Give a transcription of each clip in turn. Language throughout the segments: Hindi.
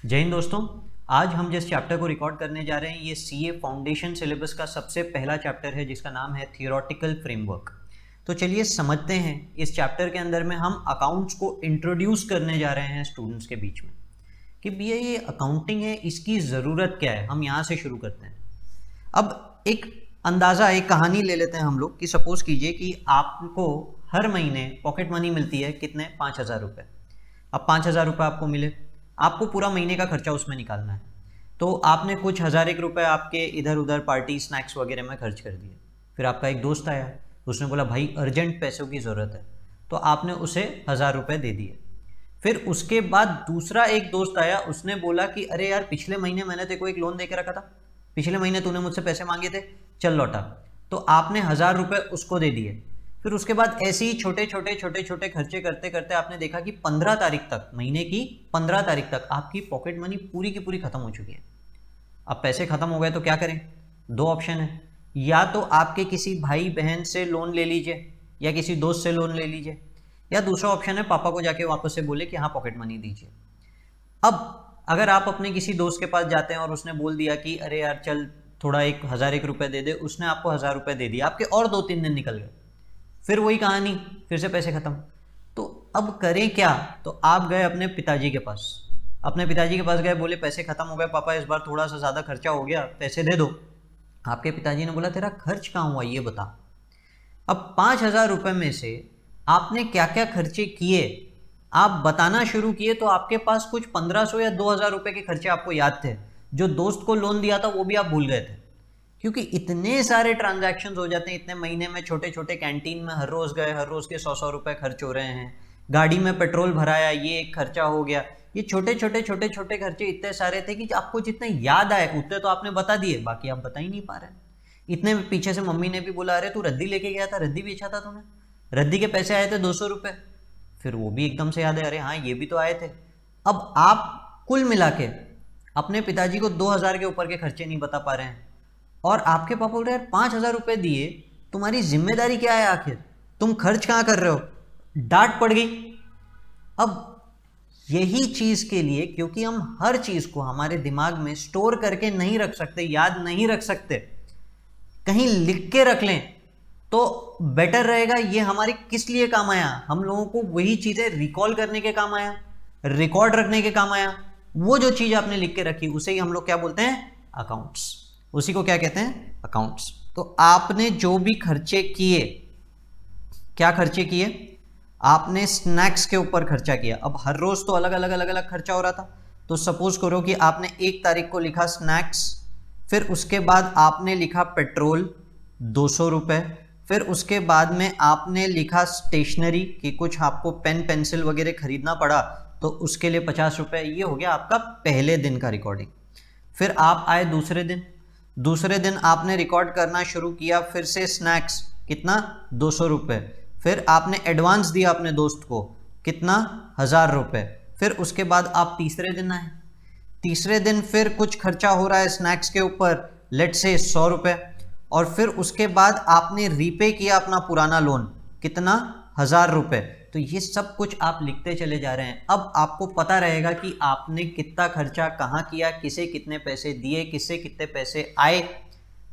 जय हिंद दोस्तों। आज हम जिस चैप्टर को रिकॉर्ड करने जा रहे हैं ये सीए फाउंडेशन सिलेबस का सबसे पहला चैप्टर है जिसका नाम है थियोरेटिकल फ्रेमवर्क। तो चलिए समझते हैं इस चैप्टर के अंदर में हम अकाउंट्स को इंट्रोड्यूस करने जा रहे हैं स्टूडेंट्स के बीच में कि भैया ये अकाउंटिंग है, इसकी ज़रूरत क्या है। हम यहाँ से शुरू करते हैं। अब एक अंदाज़ा, एक कहानी ले लेते हैं हम लोग कि सपोज़ कीजिए कि आपको हर महीने पॉकेट मनी मिलती है, कितने, 5,000 रुपये। अब 5,000 रुपये आपको मिले, आपको पूरा महीने का खर्चा उसमें निकालना है। तो आपने कुछ हज़ार एक रुपये आपके इधर उधर पार्टी स्नैक्स वगैरह में खर्च कर दिए। फिर आपका एक दोस्त आया, उसने बोला भाई अर्जेंट पैसों की ज़रूरत है, तो आपने उसे 1,000 रुपये दे दिए। फिर उसके बाद दूसरा एक दोस्त आया, उसने बोला कि अरे यार पिछले महीने मैंने तेरे को एक लोन दे के रखा था, पिछले महीने तूने मुझसे पैसे मांगे थे, चल लौटा। तो आपने 1,000 रुपये उसको दे दिए। फिर उसके बाद ऐसे ही छोटे छोटे खर्चे करते करते आपने देखा कि 15 तारीख तक, महीने की 15 तारीख तक आपकी पॉकेट मनी पूरी की पूरी खत्म हो चुकी है। अब पैसे खत्म हो गए तो क्या करें? दो ऑप्शन है, या तो आपके किसी भाई बहन से लोन ले लीजिए या किसी दोस्त से लोन ले लीजिए, या दूसरा ऑप्शन है पापा को जाके वापस से बोले कि हाँ पॉकेट मनी दीजिए। अब अगर आप अपने किसी दोस्त के पास जाते हैं और उसने बोल दिया कि अरे यार चल थोड़ा 1,000 रुपये दे दे, उसने आपको 1,000 रुपये दे दिया, आपके और 2-3 दिन निकल गए, फिर वही कहानी, फिर से पैसे खत्म। तो अब करें क्या? तो आप गए अपने पिताजी के पास, अपने पिताजी के पास गए, बोले पैसे खत्म हो गए पापा, इस बार थोड़ा सा ज़्यादा खर्चा हो गया, पैसे दे दो। आपके पिताजी ने बोला तेरा खर्च कहाँ हुआ ये बता। अब 5,000 रुपये में से आपने क्या क्या खर्चे किए आप बताना शुरू किए, तो आपके पास कुछ 1,500 या 2,000 रुपये के खर्चे आपको याद थे। जो दोस्त को लोन दिया था वो भी आप भूल गए थे, क्योंकि इतने सारे ट्रांजैक्शंस हो जाते हैं इतने महीने में। छोटे छोटे कैंटीन में हर रोज़ गए, हर रोज़ के 100-100 रुपये खर्च हो रहे हैं, गाड़ी में पेट्रोल भराया, ये एक खर्चा हो गया। ये छोटे छोटे खर्चे इतने सारे थे कि आपको जितने याद आए उतने तो आपने बता दिए, बाकी आप बता ही नहीं पा रहे। इतने पीछे से मम्मी ने भी बोला अरे तू रद्दी लेके गया था, रद्दी बेचा था तूने, रद्दी के पैसे आए थे 200 रुपये, फिर वो भी एकदम से याद है, अरे हाँ ये भी तो आए थे। अब आप कुल मिला के अपने पिताजी को 2,000 के ऊपर के खर्चे नहीं बता पा रहे हैं, और आपके पापा बोल रहे यार 5,000 रुपये दिए, तुम्हारी जिम्मेदारी क्या है आखिर, तुम खर्च कहाँ कर रहे हो? डांट पड़ गई। अब यही चीज के लिए, क्योंकि हम हर चीज को हमारे दिमाग में स्टोर करके नहीं रख सकते, याद नहीं रख सकते, कहीं लिख के रख लें तो बेटर रहेगा। ये हमारे किस लिए काम आया? हम लोगों को वही चीजें रिकॉल करने के काम आया, रिकॉर्ड रखने के काम आया। वो जो चीज आपने लिख के रखी उसे ही हम लोग क्या बोलते हैं? अकाउंट्स। उसी को क्या कहते हैं? अकाउंट्स। तो आपने जो भी खर्चे किए, क्या खर्चे किए? आपने स्नैक्स के ऊपर खर्चा किया। अब हर रोज तो अलग अलग खर्चा हो रहा था, तो सपोज करो कि आपने 1 तारीख को लिखा स्नैक्स, फिर उसके बाद आपने लिखा पेट्रोल 200 रुपये, फिर उसके बाद में आपने लिखा स्टेशनरी कि कुछ आपको पेन पेंसिल वगैरह खरीदना पड़ा तो उसके लिए 50 रुपये। ये हो गया आपका पहले दिन का रिकॉर्डिंग। फिर आप आए दूसरे दिन आपने रिकॉर्ड करना शुरू किया, फिर से स्नैक्स कितना? 200 रुपये। फिर आपने एडवांस दिया अपने दोस्त को, कितना? 1,000 रुपये। फिर उसके बाद आप तीसरे दिन आए, तीसरे दिन फिर कुछ खर्चा हो रहा है स्नैक्स के ऊपर, लेट से 100 रुपये। और फिर उसके बाद आपने रीपे किया अपना पुराना लोन, कितना? 1,000 रुपये। तो ये सब कुछ आप लिखते चले जा रहे हैं। अब आपको पता रहेगा कि आपने कितना खर्चा कहाँ किया, किसे कितने पैसे दिए, किससे कितने पैसे आए,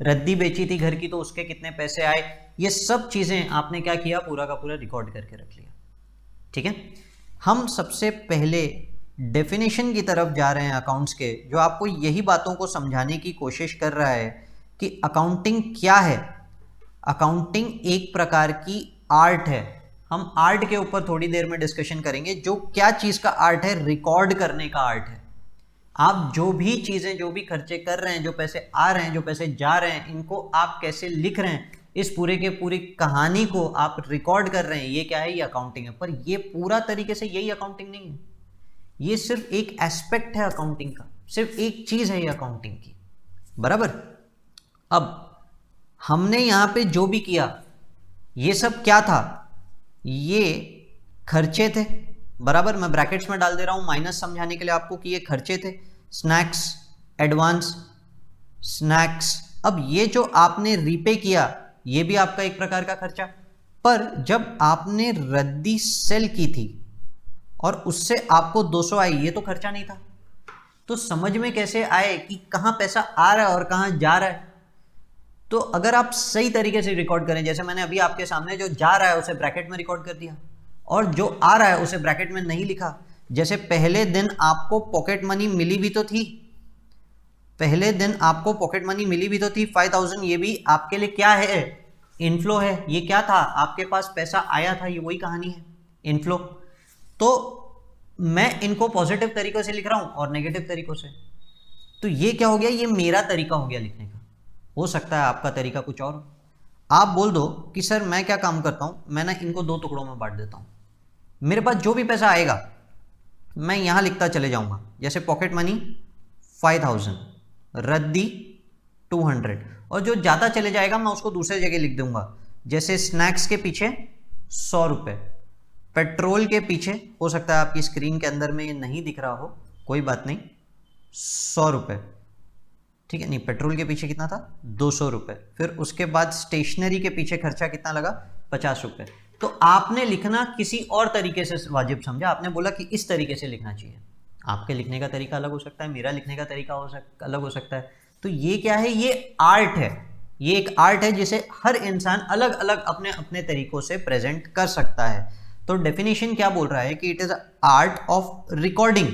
रद्दी बेची थी घर की तो उसके कितने पैसे आए। ये सब चीज़ें आपने क्या किया? पूरा का पूरा रिकॉर्ड करके रख लिया। ठीक है, हम सबसे पहले डेफिनेशन की तरफ जा रहे हैं अकाउंट्स के, जो आपको यही बातों को समझाने की कोशिश कर रहा है कि अकाउंटिंग क्या है। अकाउंटिंग एक प्रकार की आर्ट है। हम आर्ट के ऊपर थोड़ी देर में डिस्कशन करेंगे। जो क्या चीज़ का आर्ट है? रिकॉर्ड करने का आर्ट है। आप जो भी चीज़ें, जो भी खर्चे कर रहे हैं, जो पैसे आ रहे हैं, जो पैसे जा रहे हैं, इनको आप कैसे लिख रहे हैं, इस पूरे के पूरी कहानी को आप रिकॉर्ड कर रहे हैं, ये क्या है? ये अकाउंटिंग है। पर ये पूरा तरीके से यही अकाउंटिंग नहीं है, ये सिर्फ एक एस्पेक्ट है अकाउंटिंग का, सिर्फ एक चीज़ है ये अकाउंटिंग की, बराबर। अब हमने यहाँ पे जो भी किया ये सब क्या था? ये खर्चे थे, बराबर। मैं ब्रैकेट्स में डाल दे रहा हूँ माइनस समझाने के लिए आपको कि ये खर्चे थे। Snacks, advance, snacks. अब ये जो आपने रीपे किया ये भी आपका एक प्रकार का खर्चा। पर जब आपने रद्दी सेल की थी और उससे आपको 200 आई, ये तो खर्चा नहीं था, तो समझ में कैसे आए कि कहाँ पैसा आ रहा है और कहाँ जा रहा है। तो अगर आप सही तरीके से रिकॉर्ड करें, जैसे मैंने अभी आपके सामने जो जा रहा है उसे ब्रैकेट में रिकॉर्ड कर दिया और जो आ रहा है उसे ब्रैकेट में नहीं लिखा। जैसे पहले दिन आपको पॉकेट मनी मिली भी तो थी, पहले दिन आपको पॉकेट मनी मिली भी तो थी 5000, ये भी आपके लिए क्या है, इनफ्लो है। ये क्या था, आपके पास पैसा आया था, ये वही कहानी है, इनफ्लो। तो मैं इनको पॉजिटिव तरीकों से लिख रहा हूं और नेगेटिव तरीकों से। तो ये क्या हो गया, ये मेरा तरीका हो गया लिखने का। हो सकता है आपका तरीका कुछ और हो। आप बोल दो कि सर मैं क्या काम करता हूं, मैं ना इनको 2 टुकड़ों में बांट देता हूं। मेरे पास जो भी पैसा आएगा मैं यहां लिखता चले जाऊंगा, जैसे पॉकेट मनी 5000, रद्दी 200, और जो ज्यादा चले जाएगा मैं उसको दूसरे जगह लिख दूंगा, जैसे स्नैक्स के पीछे 100 रुपए, पेट्रोल के पीछे, हो सकता है आपकी स्क्रीन के अंदर में ये नहीं दिख रहा हो, कोई बात नहीं, 100 रुपए, ठीक है। नहीं, पेट्रोल के पीछे कितना था, 200 रुपए। फिर उसके बाद स्टेशनरी के पीछे खर्चा कितना लगा, 50 रुपए। तो आपने लिखना किसी और तरीके से वाजिब समझा, आपने बोला कि इस तरीके से लिखना चाहिए। आपके लिखने का तरीका अलग हो सकता है, मेरा लिखने का तरीका अलग हो सकता है। तो ये क्या है, ये आर्ट है, ये एक आर्ट है जिसे हर इंसान अलग अलग अपने अपने तरीकों से प्रेजेंट कर सकता है। तो डेफिनेशन क्या बोल रहा है कि it is art of recording,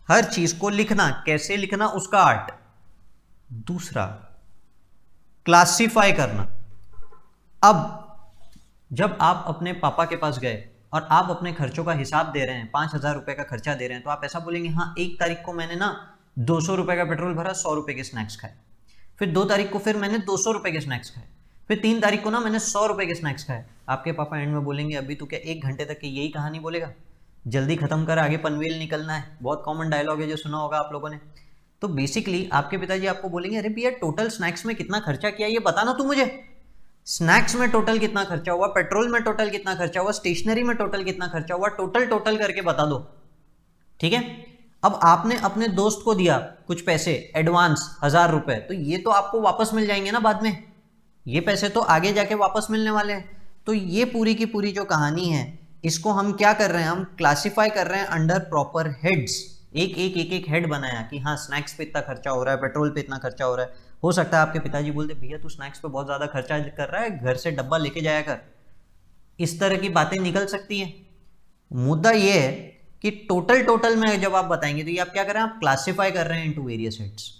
हर चीज को लिखना, कैसे लिखना उसका आर्ट। दूसरा, क्लासिफाई करना। अब जब आप अपने पापा के पास गए और आप अपने खर्चों का हिसाब दे रहे हैं, 5000 रुपए का खर्चा दे रहे हैं, तो आप ऐसा बोलेंगे, हाँ 1 तारीख को मैंने ना 200 रुपए का पेट्रोल भरा, 100 रुपए के स्नैक्स खाए। फिर 2 तारीख को फिर मैंने 200 रुपए के स्नैक्स खाए। फिर 3 तारीख को ना मैंने 100 रुपए के स्नैक्स खाए। आपके पापा एंड में बोलेंगे, अभी तू क्या 1 घंटे तक की यही कहानी बोलेगा, जल्दी खत्म कर, आगे पनवेल निकलना है। बहुत कॉमन डायलॉग है जो सुना होगा आप लोगों ने। तो बेसिकली आपके पिताजी आपको बोलेंगे, अरे भैया टोटल स्नैक्स में कितना खर्चा किया ये बताना तू मुझे, स्नैक्स में टोटल कितना खर्चा हुआ, पेट्रोल में टोटल कितना खर्चा हुआ, स्टेशनरी में टोटल कितना खर्चा हुआ, टोटल करके बता दो, ठीक है। अब आपने अपने दोस्त को दिया कुछ पैसे एडवांस 1000 रुपए, तो ये तो आपको वापस मिल जाएंगे ना बाद में, ये पैसे तो आगे जाके वापस मिलने वाले हैं। तो ये पूरी की पूरी जो कहानी है, इसको हम क्या कर रहे हैं, हम क्लासिफाई कर रहे हैं अंडर प्रॉपर हेड्स। एक हेड बनाया कि हाँ स्नैक्स पे इतना खर्चा हो रहा है, पेट्रोल पे इतना खर्चा हो रहा है। हो सकता है आपके पिताजी बोलते, भैया तू स्नैक्स पे बहुत ज्यादा खर्चा कर रहा है, घर से डब्बा लेके जाया कर। इस तरह की बातें निकल सकती है। मुद्दा ये है कि टोटल में जब आप बताएंगे तो ये आप क्या कर रहे हैं, आप क्लासिफाई कर रहे हैं into various heads.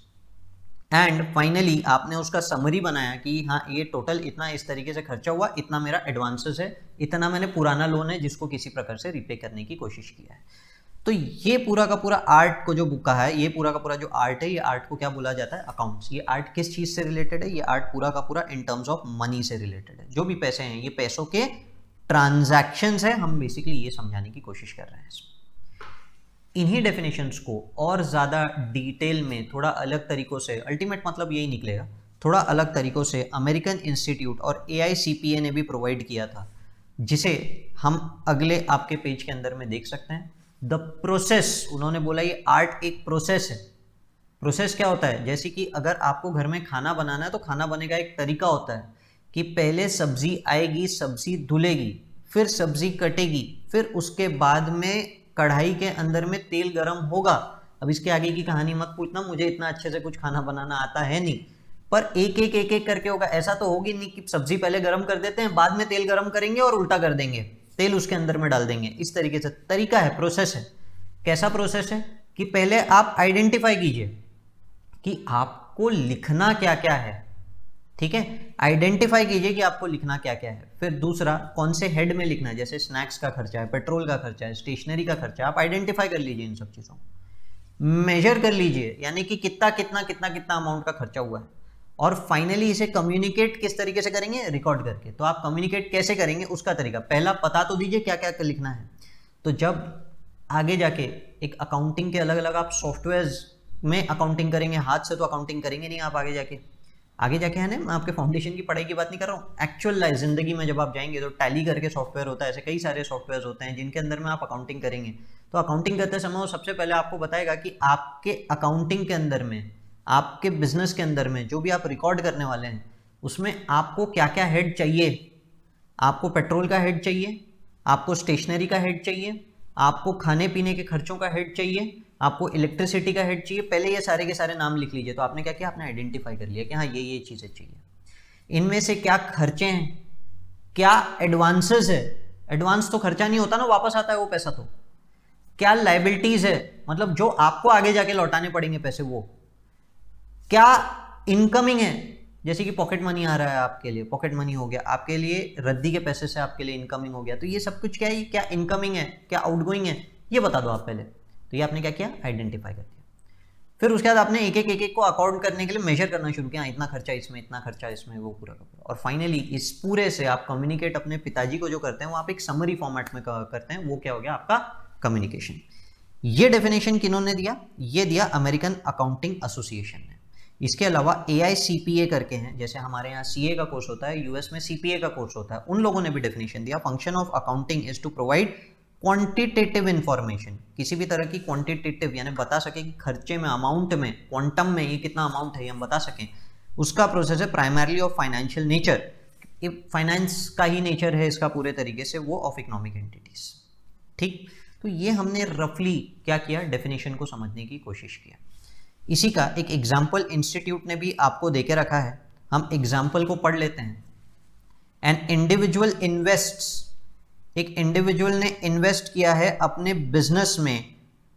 And finally आपने उसका समरी बनाया कि हाँ ये टोटल इतना इस तरीके से खर्चा हुआ, इतना मेरा एडवांसेस है, इतना मैंने पुराना लोन है जिसको किसी प्रकार से रिपे करने की कोशिश किया है। तो ये पूरा का पूरा आर्ट को जो बुक का है, ये पूरा का पूरा जो आर्ट है, ये आर्ट को क्या बोला जाता है, अकाउंट्स। ये आर्ट किस चीज से रिलेटेड है, ये आर्ट पूरा का पूरा इन टर्म्स ऑफ मनी से रिलेटेड है। जो भी पैसे हैं ये पैसों के ट्रांजैक्शंस है, हम बेसिकली ये समझाने की कोशिश कर रहे हैं इसमें। इन्हीं डेफिनेशंस को और ज़्यादा डिटेल में थोड़ा अलग तरीकों से, अल्टीमेट मतलब यही निकलेगा, थोड़ा अलग तरीकों से अमेरिकन इंस्टीट्यूट और AICPA ने भी प्रोवाइड किया था, जिसे हम अगले आपके पेज के अंदर में देख सकते हैं। द प्रोसेस, उन्होंने बोला ये आर्ट एक प्रोसेस है। प्रोसेस क्या होता है, जैसे कि अगर आपको घर में खाना बनाना है तो खाना बनने का एक तरीका होता है कि पहले सब्जी आएगी, सब्जी धुलेगी, फिर सब्जी कटेगी, फिर उसके बाद में कढ़ाई के अंदर में तेल गरम होगा। अब इसके आगे की कहानी मत पूछना, मुझे इतना अच्छे से कुछ खाना बनाना आता है नहीं, पर एक करके होगा। ऐसा तो होगी नहीं कि सब्जी पहले गरम कर देते हैं, बाद में तेल गरम करेंगे और उल्टा कर देंगे, तेल उसके अंदर में डाल देंगे। इस तरीके से तरीका है, प्रोसेस है। कैसा प्रोसेस है कि पहले आप आइडेंटिफाई कीजिए कि आपको लिखना क्या क्या है, ठीक है, आइडेंटिफाई कीजिए कि आपको लिखना क्या क्या है। फिर दूसरा, कौन से हेड में लिखना है, जैसे स्नैक्स का खर्चा है, पेट्रोल का खर्चा है, स्टेशनरी का खर्चा है, आप आइडेंटिफाई कर लीजिए इन सब चीज़ों, मेजर कर लीजिए, यानी कि कितना अमाउंट का खर्चा हुआ है। और फाइनली इसे कम्युनिकेट किस तरीके से करेंगे, रिकॉर्ड करके। तो आप कम्युनिकेट कैसे करेंगे उसका तरीका, पहला पता तो दीजिए क्या क्या लिखना है। तो जब आगे जाके एक अकाउंटिंग के अलग अलग आप सॉफ्टवेयर्स में अकाउंटिंग करेंगे, हाथ से तो अकाउंटिंग करेंगे नहीं आप आगे जाके है ना, मैं आपके फाउंडेशन की पढ़ाई की बात नहीं कर रहा हूँ, एक्चुअल लाइफ जिंदगी में जब आप जाएंगे तो टैली करके सॉफ्टवेयर होता है, ऐसे कई सारे सॉफ्टवेयर होते हैं जिनके अंदर में आप अकाउंटिंग करेंगे। तो अकाउंटिंग करते समय वो सबसे पहले आपको बताएगा कि आपके अकाउंटिंग के अंदर में, आपके बिजनेस के अंदर में जो भी आप रिकॉर्ड करने वाले हैं उसमें आपको क्या क्या हेड चाहिए। आपको पेट्रोल का हेड चाहिए, आपको स्टेशनरी का हेड चाहिए, आपको खाने पीने के खर्चों का हेड चाहिए, आपको इलेक्ट्रिसिटी का हेड चाहिए, पहले ये सारे के सारे नाम लिख लीजिए। तो आपने क्या किया, आपने आइडेंटिफाई कर लिया कि हाँ ये चीज़ें चाहिए। इनमें से क्या खर्चे हैं, क्या एडवांसेस है, एडवांस तो खर्चा नहीं होता ना, वापस आता है वो पैसा। तो क्या लाइबिलिटीज है, मतलब जो आपको आगे जाके लौटाने पड़ेंगे पैसे, वो क्या इनकमिंग है, जैसे कि पॉकेट मनी आ रहा है आपके लिए, पॉकेट मनी हो गया आपके लिए, रद्दी के पैसे से आपके लिए इनकमिंग हो गया। तो ये सब कुछ क्या है, क्या इनकमिंग है, क्या आउटगोइंग है, ये बता दो आप पहले। तो ये आपने क्या किया, आइडेंटिफाई कर दिया। फिर उसके बाद आपने एक एक को अकाउंट करने के लिए मेजर करना शुरू किया, इतना खर्चा इसमें, इतना खर्चा इसमें, वो पूरा का पूरा। और फाइनली इस पूरे से आप कम्युनिकेट अपने पिताजी को जो करते हैं वो आप एक समरी फॉर्मेट में करते हैं, वो क्या हो गया आपका कम्युनिकेशन। ये डेफिनेशन किन्होंने दिया, ये दिया अमेरिकन अकाउंटिंग एसोसिएशन ने। इसके अलावा AICPA करके हैं, जैसे हमारे यहाँ CA का कोर्स होता है, US में CPA का कोर्स होता है, उन लोगों ने भी डेफिनेशन दिया। Function of accounting is to provide quantitative information, किसी भी तरह की क्वांटिटेटिव यानी बता सके कि खर्चे में, अमाउंट में, क्वांटम में ये कितना अमाउंट है, ये हम बता सकें, उसका प्रोसेस है। Primarily of financial nature, finance का ही नेचर है इसका पूरे तरीके से, वो ऑफ इकोनॉमिक एंटिटीज। ठीक, तो ये हमने रफली क्या किया, डेफिनेशन को समझने की कोशिश किया। इसी का एक एग्जाम्पल इंस्टीट्यूट ने भी आपको देके रखा है, हम एग्जाम्पल को पढ़ लेते हैं। एन इंडिविजुअल इन्वेस्ट्स, एक इंडिविजुअल ने इन्वेस्ट किया है अपने बिजनेस में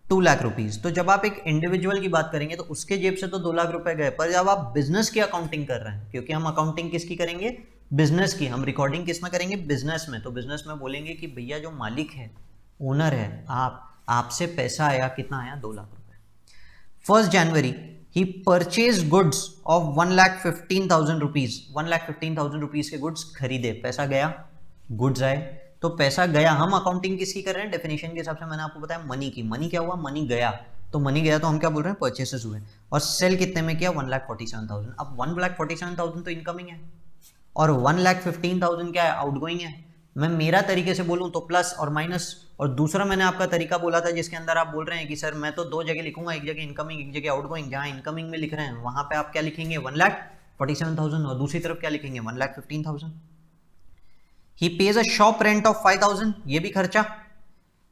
2 लाख रुपीज। तो जब आप एक इंडिविजुअल की बात करेंगे तो उसके जेब से तो 2 लाख रुपए गए, पर जब आप बिजनेस की अकाउंटिंग कर रहे हैं, क्योंकि हम अकाउंटिंग किसकी करेंगे, बिजनेस की, हम रिकॉर्डिंग किस में करेंगे, बिजनेस में। तो बिजनेस में बोलेंगे कि भैया जो मालिक है, ओनर है, आपसे पैसा आया, कितना आया, 2 लाख रुपए। 1 जनवरी ही purchase goods of 1,15,000 rupees, 1,15,000 rupees के गुड्स खरीदे, पैसा गया, गुड्स आए। तो पैसा गया, हम अकाउंटिंग किसकी कर रहे हैं, डेफिनेशन के हिसाब से मैंने आपको बताया मनी की। मनी क्या हुआ, मनी गया, तो मनी गया तो हम क्या बोल रहे हैं, परचेसेस हुए। और सेल कितने में किया, 1,47,000। अब 1,47,000 तो इनकमिंग है और 1,15,000 क्या है, आउटगोइंग है। मैं मेरा तरीके से बोलूं तो प्लस और माइनस, और दूसरा मैंने आपका तरीका बोला था जिसके अंदर आप बोल रहे हैं कि सर मैं तो 2 जगह लिखूंगा, एक जगह इनकमिंग, एक जगह आउटगोइंग। जहां इनकमिंग में लिख रहे हैं वहां पे आप क्या लिखेंगे, 1,47,000, और दूसरी तरफ क्या लिखेंगे, 1,15,000। He pays a shop rent of 5,000, ये भी खर्चा।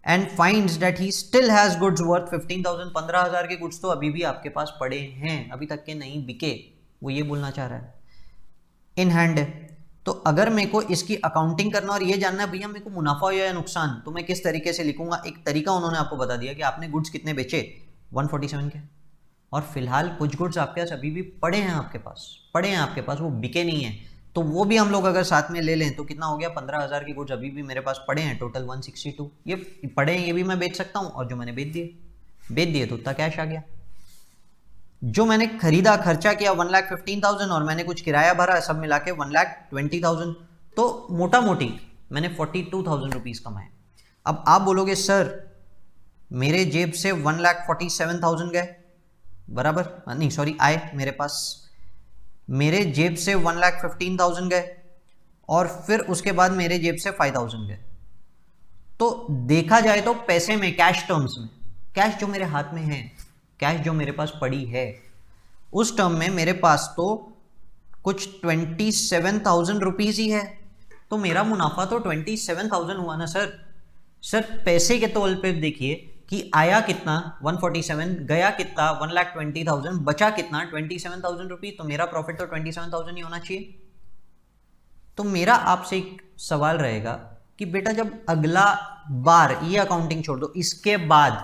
And finds that he still has goods worth 15,000, 15,000 के गुड्स तो अभी भी आपके पास पड़े हैं, अभी तक के नहीं बिके, वो ये बोलना चाह रहा है। इन हैंड, तो अगर मेरे को इसकी अकाउंटिंग करना और ये जानना है भैया मेरे को मुनाफा या नुकसान, तो मैं किस तरीके से लिखूंगा। एक तरीका उन्होंने आपको बता दिया कि आपने गुड्स कितने बेचे, 147 के, और फिलहाल कुछ गुड्स आपके पास अभी भी पड़े हैं, आपके पास पड़े हैं, आपके पास वो बिके नहीं है, तो वो भी हम लोग अगर साथ में ले लें तो कितना हो गया, 15,000 के गुड्स अभी भी मेरे पास पड़े हैं, टोटल 162। ये पड़े हैं, ये भी मैं बेच सकता हूँ, और जो मैंने बेच दिए तो उतना कैश आ गया। जो मैंने खरीदा, खर्चा किया 1,15,000, और मैंने कुछ किराया भरा, सब मिला के 1,20,000, तो मोटा मोटी मैंने 42,000 रुपीज कमाए। अब आप बोलोगे सर मेरे जेब से 1,47,000 गए, बराबर, नहीं सॉरी, आए मेरे पास, मेरे जेब से 1,15,000 गए, और फिर उसके बाद मेरे जेब से 5,000 गए। तो देखा जाए तो पैसे में, कैश टर्म्स में, कैश जो मेरे हाथ में है, कैश जो मेरे पास पड़ी है, उस टर्म में मेरे पास तो कुछ 27,000 रुपीज ही है। तो मेरा मुनाफा तो 27,000 हुआ ना सर। सर पैसे के तौल पे देखिए कि आया कितना 147, गया कितना 1,20,000, बचा कितना 27,000 रुपीज, तो मेरा प्रॉफिट तो 27,000 ही होना चाहिए। तो मेरा आपसे एक सवाल रहेगा कि बेटा जब अगला बार, ये अकाउंटिंग छोड़ दो, इसके बाद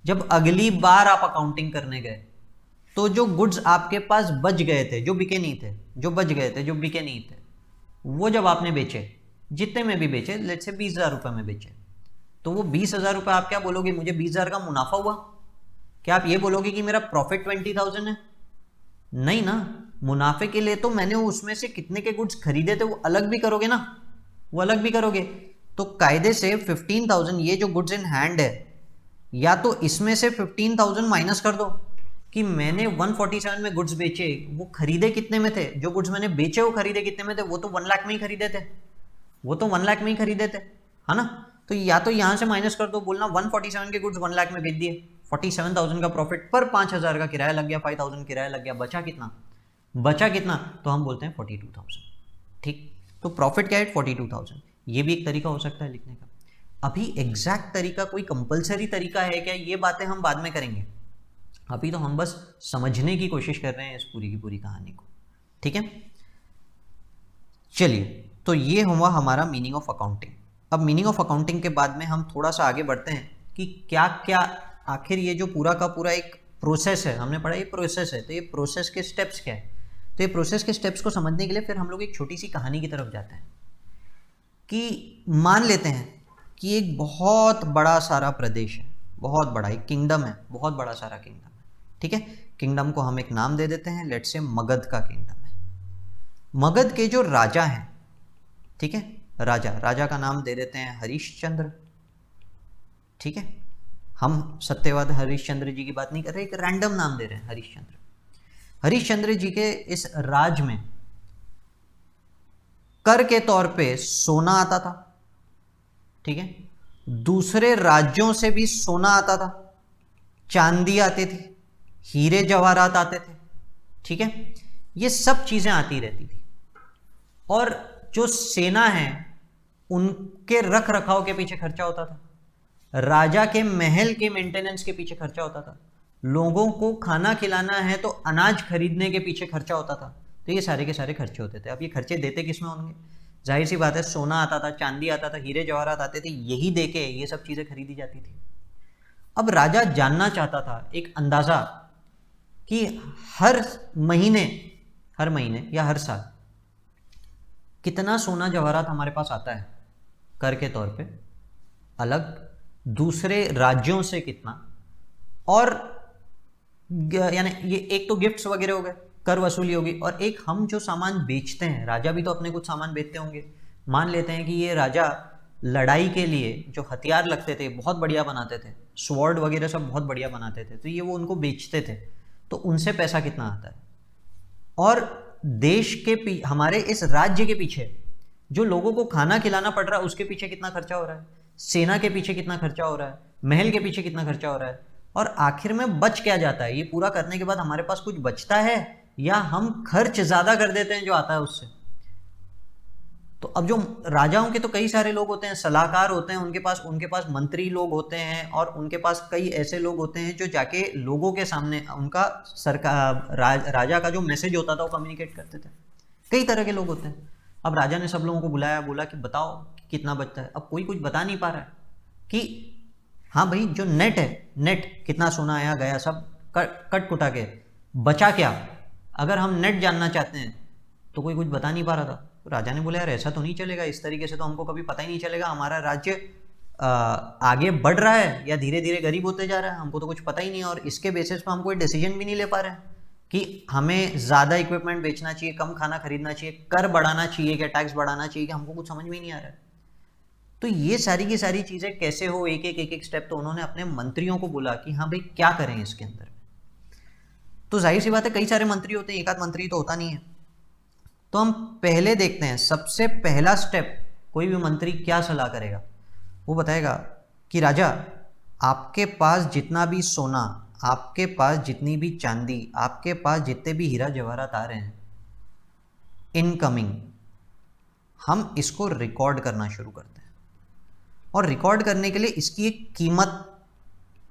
जब अगली बार आप अकाउंटिंग करने गए, तो जो गुड्स आपके पास बच गए थे, जो बिके नहीं थे, जो बच गए थे, जो बिके नहीं थे, वो जब आपने बेचे, जितने में भी बेचे, लेट्स से 20,000 रुपए में बेचे, तो वो 20,000 रुपए आप क्या बोलोगे, मुझे 20,000 का मुनाफा हुआ। क्या आप ये बोलोगे कि मेरा प्रॉफिट 20,000 है? नहीं ना, मुनाफे के लिए तो मैंने उसमें से कितने के गुड्स खरीदे थे वो अलग भी करोगे ना, वो अलग भी करोगे। तो कायदे से 15,000, ये जो गुड्स इन हैंड है, या तो इसमें से 15,000 माइनस कर दो कि मैंने 147 में गुड्स बेचे, वो खरीदे कितने में थे, जो गुड्स मैंने बेचे वो खरीदे कितने में थे, वो तो 1 लाख में ही खरीदे थे, वो तो 1 लाख में ही खरीदे थे, है ना। तो या तो यहां से माइनस कर दो, बोलना 147 के गुड्स 1 लाख में बेच दिए, 47,000 का प्रॉफिट, पर 5,000 का किराया लग गया, 5,000 किराया लग गया, बचा कितना, बचा कितना, तो हम बोलते हैं 42,000। ठीक, तो प्रॉफिट क्या है 42,000, ये भी एक तरीका हो सकता है लिखने का। अभी एग्जैक्ट तरीका, कोई कंपलसरी तरीका है क्या, ये बातें हम बाद में करेंगे। अभी तो हम बस समझने की कोशिश कर रहे हैं इस पूरी की पूरी कहानी को, ठीक है। चलिए, तो ये हुआ हमारा मीनिंग ऑफ अकाउंटिंग। अब मीनिंग ऑफ अकाउंटिंग के बाद में हम थोड़ा सा आगे बढ़ते हैं कि क्या क्या आखिर ये जो पूरा का पूरा एक प्रोसेस है, हमने पढ़ा ये प्रोसेस है, तो ये प्रोसेस के स्टेप्स क्या है। तो ये प्रोसेस के स्टेप्स को समझने के लिए फिर हम लोग एक छोटी सी कहानी की तरफ जाते हैं कि मान लेते हैं कि एक बहुत बड़ा सारा प्रदेश है, बहुत बड़ा एक किंगडम है, बहुत बड़ा सारा किंगडम है, ठीक है। किंगडम को हम एक नाम दे देते हैं, लेट से मगध का किंगडम है। मगध के जो राजा हैं, ठीक है, राजा का नाम दे देते हैं हरिश्चंद्र, ठीक है। हम सत्यवाद हरिश्चंद्र जी की बात नहीं कर रहे, एक रैंडम नाम दे रहे हैं हरिश्चंद्र। हरिश्चंद्र जी के इस राज में कर के तौर पे सोना आता था, ठीक है। दूसरे राज्यों से भी सोना आता था, चांदी आती थी, हीरे जवाहरात आते थे, ठीक है। ये सब चीजें आती रहती थी। और जो सेना है उनके रख रखाव के पीछे खर्चा होता था, राजा के महल के मेंटेनेंस के पीछे खर्चा होता था, लोगों को खाना खिलाना है तो अनाज खरीदने के पीछे खर्चा होता था। तो ये सारे के सारे खर्चे होते थे। अब ये खर्चे देते किसमें होंगे, जाहिर सी बात है सोना आता था, चांदी आता था, हीरे जवाहरात आते थे, यही देके ये सब चीजें खरीदी जाती थी। अब राजा जानना चाहता था एक अंदाजा कि हर महीने या हर साल कितना सोना जवाहरात हमारे पास आता है कर के तौर पे, अलग दूसरे राज्यों से कितना, और यानी ये एक तो गिफ्ट्स वगैरह हो गए, कर वसूली होगी, और एक हम जो सामान बेचते हैं, राजा भी तो अपने कुछ सामान बेचते होंगे। मान लेते हैं कि ये राजा लड़ाई के लिए जो हथियार लगते थे बहुत बढ़िया बनाते थे, स्वॉर्ड वगैरह सब बहुत बढ़िया बनाते थे, तो ये वो उनको बेचते थे, तो उनसे पैसा कितना आता है। और देश के हमारे इस राज्य के पीछे जो लोगों को खाना खिलाना पड़ रहा है उसके पीछे कितना खर्चा हो रहा है, सेना के पीछे कितना खर्चा हो रहा है, महल के पीछे कितना खर्चा हो रहा है, और आखिर में बच क्या जाता है। ये पूरा करने के बाद हमारे पास कुछ बचता है या हम खर्च ज्यादा कर देते हैं जो आता है उससे। तो अब जो राजाओं के तो कई सारे लोग होते हैं, सलाहकार होते हैं, उनके पास मंत्री लोग होते हैं, और उनके पास कई ऐसे लोग होते हैं जो जाके लोगों के सामने उनका राजा का जो मैसेज होता था वो कम्युनिकेट करते थे। कई तरह के लोग होते हैं। अब राजा ने सब लोगों को बुलाया, बोला कि बताओ कितना बचता है। अब कोई कुछ बता नहीं पा रहा है कि हाँ भाई जो नेट है, नेट कितना सोना आया गया सब कट कुटा के बचा क्या, अगर हम नेट जानना चाहते हैं तो कोई कुछ बता नहीं पा रहा था। तो राजा ने बोला यार ऐसा तो नहीं चलेगा, इस तरीके से तो हमको कभी पता ही नहीं चलेगा हमारा राज्य आगे बढ़ रहा है या धीरे धीरे गरीब होते जा रहा है, हमको तो कुछ पता ही नहीं है, और इसके बेसिस पर हम कोई डिसीजन भी नहीं ले पा रहे हैं कि हमें ज़्यादा इक्विपमेंट बेचना चाहिए, कम खाना खरीदना चाहिए, कर बढ़ाना चाहिए क्या, टैक्स बढ़ाना चाहिए कि, हमको कुछ समझ में ही नहीं आ रहा है। तो ये सारी की सारी चीज़ें कैसे हो, एक एक स्टेप तो उन्होंने अपने मंत्रियों को बोला कि हाँ भाई क्या करें इसके अंदर। तो जाहिर सी बात है कई सारे मंत्री होते हैं, एक आध मंत्री तो होता नहीं है। तो हम पहले देखते हैं, सबसे पहला स्टेप कोई भी मंत्री क्या सलाह करेगा, वो बताएगा कि राजा आपके पास जितना भी सोना, आपके पास जितनी भी चांदी, आपके पास जितने भी हीरा जवाहरात आ रहे हैं इनकमिंग, हम इसको रिकॉर्ड करना शुरू करते हैं। और रिकॉर्ड करने के लिए इसकी एक कीमत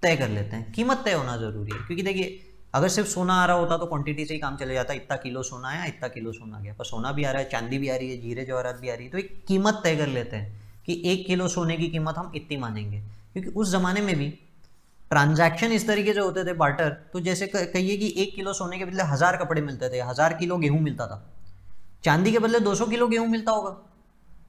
तय कर लेते हैं। कीमत तय होना ज़रूरी है, क्योंकि देखिए अगर सिर्फ सोना आ रहा होता तो क्वांटिटी से ही काम चले जाता, इतना किलो सोना आया, इतना किलो सोना गया, पर सोना भी आ रहा है, चांदी भी आ रही है, हीरे जवाहरात भी आ रही है, तो एक कीमत तय कर लेते हैं कि 1 किलो सोने की कीमत हम इतनी मानेंगे। क्योंकि उस ज़माने में भी ट्रांजैक्शन इस तरीके से होते थे, बार्टर। तो जैसे कहिए कि 1 किलो सोने के बदले 1000 कपड़े मिलते थे, 1000 किलो गेहूँ मिलता था, चांदी के बदले 200 किलो गेहूँ मिलता होगा,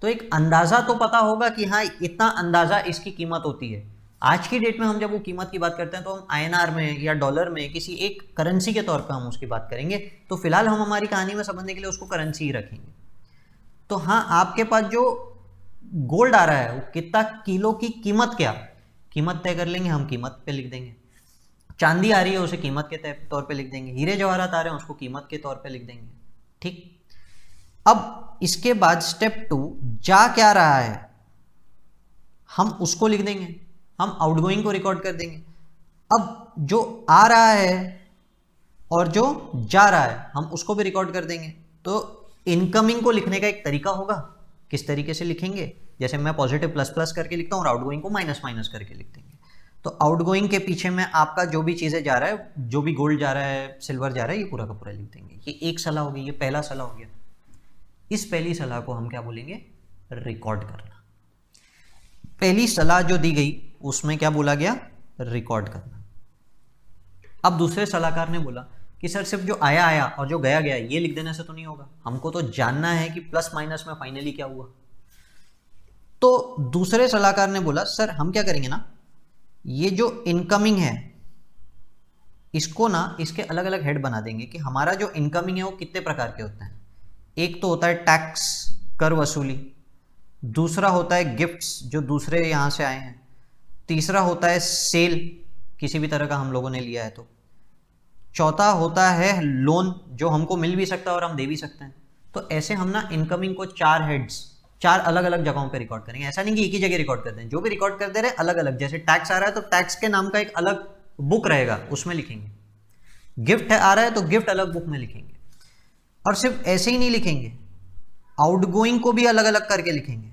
तो एक अंदाज़ा तो पता होगा कि हाँ इतना अंदाज़ा इसकी कीमत होती है। आज की डेट में हम जब वो कीमत की बात करते हैं तो हम INR में या डॉलर में किसी एक करेंसी के तौर पर हम उसकी बात करेंगे। तो फिलहाल हम हमारी कहानी में समझने के लिए उसको करेंसी ही रखेंगे। तो हाँ, आपके पास जो गोल्ड आ रहा है वो कितना किलो की कीमत, क्या कीमत तय कर लेंगे, हम कीमत पे लिख देंगे। चांदी आ रही है उसे कीमत के तौर पे लिख देंगे, हीरे जवाहरात आ रहे हैं उसको कीमत के तौर पे लिख देंगे। ठीक, अब इसके बाद स्टेप 2, जा क्या रहा है हम उसको लिख देंगे, हम आउटगोइंग को रिकॉर्ड कर देंगे। अब जो आ रहा है और जो जा रहा है हम उसको भी रिकॉर्ड कर देंगे। तो इनकमिंग को लिखने का एक तरीका होगा किस तरीके से लिखेंगे, जैसे मैं पॉजिटिव प्लस प्लस करके लिखता हूँ और आउटगोइंग को माइनस माइनस करके लिख देंगे। तो आउटगोइंग के पीछे में आपका जो भी चीज़ें जा रहा है, जो भी गोल्ड जा रहा है, सिल्वर जा रहा है, ये पूरा का पूरा लिख देंगे। ये एक सलाह होगी, ये पहला सलाह हो गया। इस पहली सलाह को हम क्या बोलेंगे, रिकॉर्ड करना। पहली सलाह जो दी गई उसमें क्या बोला गया, रिकॉर्ड करना। अब दूसरे सलाहकार ने बोला कि सर सिर्फ जो आया आया और जो गया गया ये लिख देने से तो नहीं होगा, हमको तो जानना है कि प्लस माइनस में फाइनली क्या हुआ। तो दूसरे सलाहकार ने बोला सर हम क्या करेंगे ना, ये जो इनकमिंग है इसको ना इसके अलग अलग हेड बना देंगे कि हमारा जो इनकमिंग है वो कितने प्रकार के होते हैं। एक तो होता है टैक्स, कर वसूली, दूसरा होता है गिफ्ट्स जो दूसरे यहाँ से आए हैं, तीसरा होता है सेल, किसी भी तरह का हम लोगों ने लिया है तो, चौथा होता है लोन जो हमको मिल भी सकता है और हम दे भी सकते हैं। तो ऐसे हम ना इनकमिंग को 4 हेड्स 4 अलग अलग जगहों पे रिकॉर्ड करेंगे। ऐसा नहीं कि एक ही जगह रिकॉर्ड करते हैं, जो भी रिकॉर्ड कर दे रहे हैं अलग अलग। जैसे टैक्स आ रहा है तो टैक्स के नाम का एक अलग बुक रहेगा, उसमें लिखेंगे। गिफ्ट आ रहा है तो गिफ्ट अलग बुक में लिखेंगे। और सिर्फ ऐसे ही नहीं लिखेंगे, आउटगोइंग को भी अलग अलग करके लिखेंगे।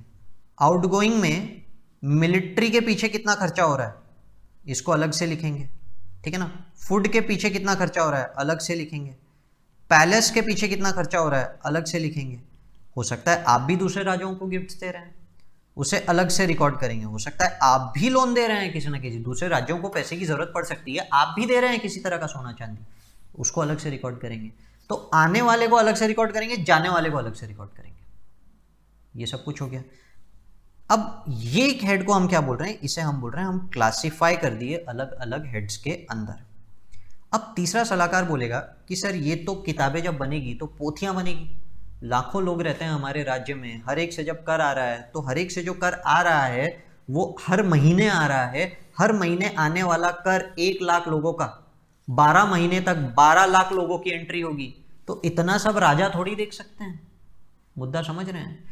आउटगोइंग में मिलिट्री के पीछे कितना खर्चा हो रहा है इसको अलग से लिखेंगे, ठीक है ना। फूड के पीछे कितना खर्चा हो रहा है अलग से लिखेंगे। पैलेस के पीछे कितना खर्चा हो रहा है अलग से लिखेंगे। हो सकता है आप भी दूसरे राज्यों को गिफ्ट दे रहे हैं, उसे अलग से रिकॉर्ड करेंगे। हो सकता है आप भी लोन दे रहे हैं किसी ना किसी, दूसरे राज्यों को पैसे की जरूरत पड़ सकती है, आप भी दे रहे हैं किसी तरह का सोना चांदी, उसको अलग से रिकॉर्ड करेंगे। तो आने वाले को अलग से रिकॉर्ड करेंगे, जाने वाले को अलग से रिकॉर्ड करेंगे। ये सब कुछ हो गया। अब ये एक हेड को हम क्या बोल रहे हैं, इसे हम बोल रहे हैं, हम क्लासिफाई कर दिए अलग अलग हेड्स के अंदर। अब तीसरा सलाहकार बोलेगा कि सर ये तो किताबें जब बनेगी तो पोथियां बनेगी, लाखों लोग रहते हैं हमारे राज्य में, हर एक से जब कर आ रहा है तो हर एक से जो कर आ रहा है वो हर महीने आ रहा है। हर महीने आने वाला कर 1 लाख लोगों का, 12 महीने तक 12 लाख लोगों की एंट्री होगी। तो इतना सब राजा थोड़ी देख सकते हैं, मुद्दा समझ रहे हैं।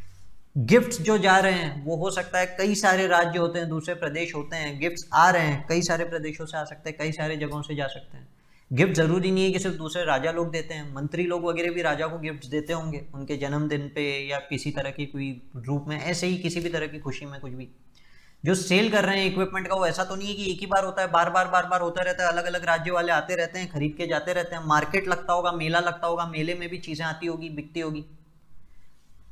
गिफ्ट्स जो जा रहे हैं वो हो सकता है कई सारे राज्य होते हैं, दूसरे प्रदेश होते हैं, गिफ्ट्स आ रहे हैं कई सारे प्रदेशों से आ सकते हैं, कई सारे जगहों से जा सकते हैं। गिफ्ट जरूरी नहीं है कि सिर्फ दूसरे राजा लोग देते हैं, मंत्री लोग वगैरह भी राजा को गिफ्ट देते होंगे उनके जन्मदिन पे या किसी तरह की कोई रूप में, ऐसे ही किसी भी तरह की खुशी में कुछ भी। जो सेल कर रहे हैं इक्विपमेंट का वो ऐसा तो नहीं है कि एक ही बार होता है, बार बार होता रहता है, अलग अलग राज्य वाले आते रहते हैं, खरीद के जाते रहते हैं। मार्केट लगता होगा, मेला लगता होगा, मेले में भी चीजें आती होगी, बिकती होगी।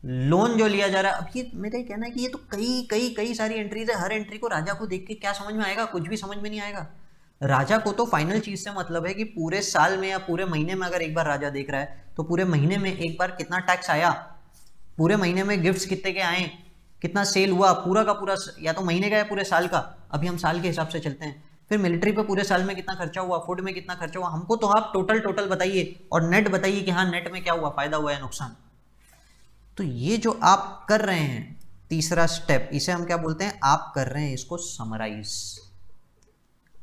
लोन जो लिया जा रहा है, अब ये मेरा कहना है कि ये तो कई कई कई सारी एंट्रीज है। हर एंट्री को राजा को देख के क्या समझ में आएगा, कुछ भी समझ में नहीं आएगा। राजा को तो फाइनल चीज से मतलब है कि पूरे साल में या पूरे महीने में अगर एक बार राजा देख रहा है तो पूरे महीने में एक बार कितना टैक्स आया, पूरे महीने में गिफ्ट्स कितने के आए, कितना सेल हुआ, पूरा का पूरा, या तो महीने का या पूरे साल का। अभी हम साल के हिसाब से चलते हैं। फिर मिलिट्री पे पूरे साल में कितना खर्चा हुआ, फूड में कितना खर्चा हुआ, हमको तो आप टोटल बताइए और नेट बताइए कि हाँ नेट में क्या हुआ, फायदा हुआ या नुकसान। तो ये जो आप कर रहे हैं तीसरा स्टेप, इसे हम क्या बोलते हैं, आप कर रहे हैं इसको समराइज।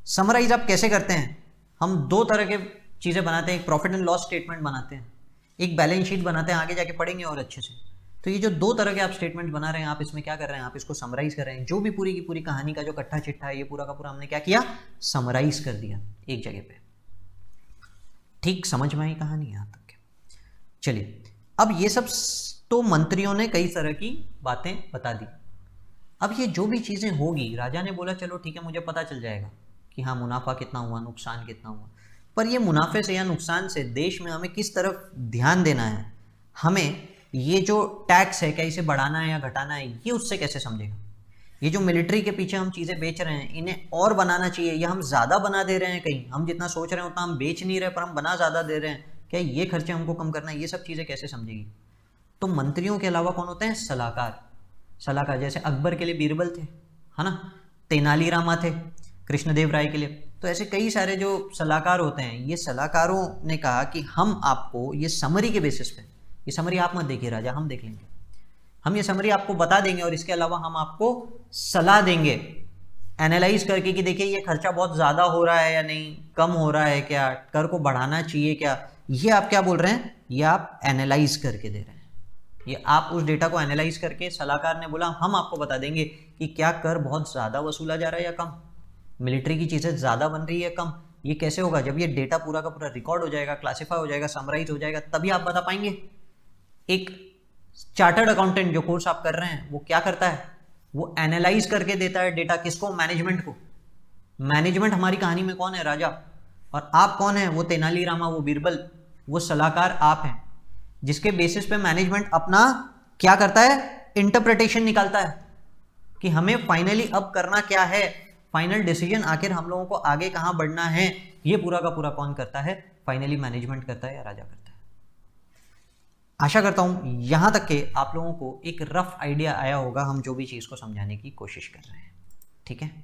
समराइज आप कैसे करते हैं, हम 2 तरह के चीजें बनाते हैं, एक प्रॉफिट एंड लॉस स्टेटमेंट बनाते हैं, एक बैलेंस शीट बनाते हैं, आगे जाके पढ़ेंगे और अच्छे से। तो ये जो 2 तरह के आप स्टेटमेंट बना रहे हैं, आप इसमें क्या कर रहे हैं, आप इसको समराइज कर रहे हैं। जो भी पूरी की पूरी कहानी का जो कट्ठा चिट्ठा है, ये पूरा का पूरा हमने क्या किया, समराइज कर दिया एक जगह पे। ठीक समझ में आई कहानी यहां तक। चलिए, अब ये सब तो मंत्रियों ने कई तरह की बातें बता दी। अब ये जो भी चीजें होगी, राजा ने बोला चलो ठीक है मुझे पता चल जाएगा कि हाँ मुनाफा कितना हुआ, नुकसान कितना हुआ, पर ये मुनाफे से या नुकसान से देश में हमें किस तरफ ध्यान देना है, हमें ये जो टैक्स है क्या इसे बढ़ाना है या घटाना है, ये उससे कैसे समझेगा। ये जो मिलिट्री के पीछे हम चीज़ें बेच रहे हैं, इन्हें और बनाना चाहिए या हम ज़्यादा बना दे रहे हैं, कहीं हम जितना सोच रहे हैं उतना हम बेच नहीं रहे पर हम बना ज़्यादा दे रहे हैं, क्या ये खर्चे हमको कम करना है, ये सब चीज़ें कैसे समझेगी। तो मंत्रियों के अलावा कौन होते हैं, सलाहकार। सलाहकार जैसे अकबर के लिए बीरबल थे, है ना, तेनालीरामा थे कृष्णदेव राय के लिए। तो ऐसे कई सारे जो सलाहकार होते हैं, ये सलाहकारों ने कहा कि हम आपको ये समरी के बेसिस पे, ये समरी आप मत देखिए राजा, हम देख लेंगे, हम ये समरी आपको बता देंगे और इसके अलावा हम आपको सलाह देंगे एनालाइज करके कि देखिए ये खर्चा बहुत ज़्यादा हो रहा है या नहीं, कम हो रहा है क्या, कर को बढ़ाना चाहिए क्या। ये आप क्या बोल रहे हैं, ये आप एनालाइज करके दे रहे हैं। ये आप उस डेटा को एनालाइज करके, सलाहकार ने बोला हम आपको बता देंगे कि क्या कर बहुत ज़्यादा वसूला जा रहा है या कम, मिलिट्री की चीज़ें ज़्यादा बन रही है कम। ये कैसे होगा, जब ये डेटा पूरा का पूरा रिकॉर्ड हो जाएगा, क्लासीफाई हो जाएगा, समराइज हो जाएगा, तभी आप बता पाएंगे। एक चार्टर्ड अकाउंटेंट जो कोर्स आप कर रहे हैं वो क्या करता है, वो एनालाइज करके देता है डेटा, किसको, मैनेजमेंट को। मैनेजमेंट हमारी कहानी में कौन है, राजा, और आप कौन है, वो तेनालीरामा, वो बीरबल, वो सलाहकार आप हैं, जिसके बेसिस पे मैनेजमेंट अपना क्या करता है, इंटरप्रिटेशन निकालता है कि हमें फाइनली अब करना क्या है, फाइनल डिसीजन आखिर हम लोगों को आगे कहां बढ़ना है, ये पूरा का पूरा कौन करता है, फाइनली मैनेजमेंट करता है या राजा करता है। आशा करता हूं यहां तक के आप लोगों को एक रफ आइडिया आया होगा हम जो भी चीज को समझाने की कोशिश कर रहे हैं। ठीक है।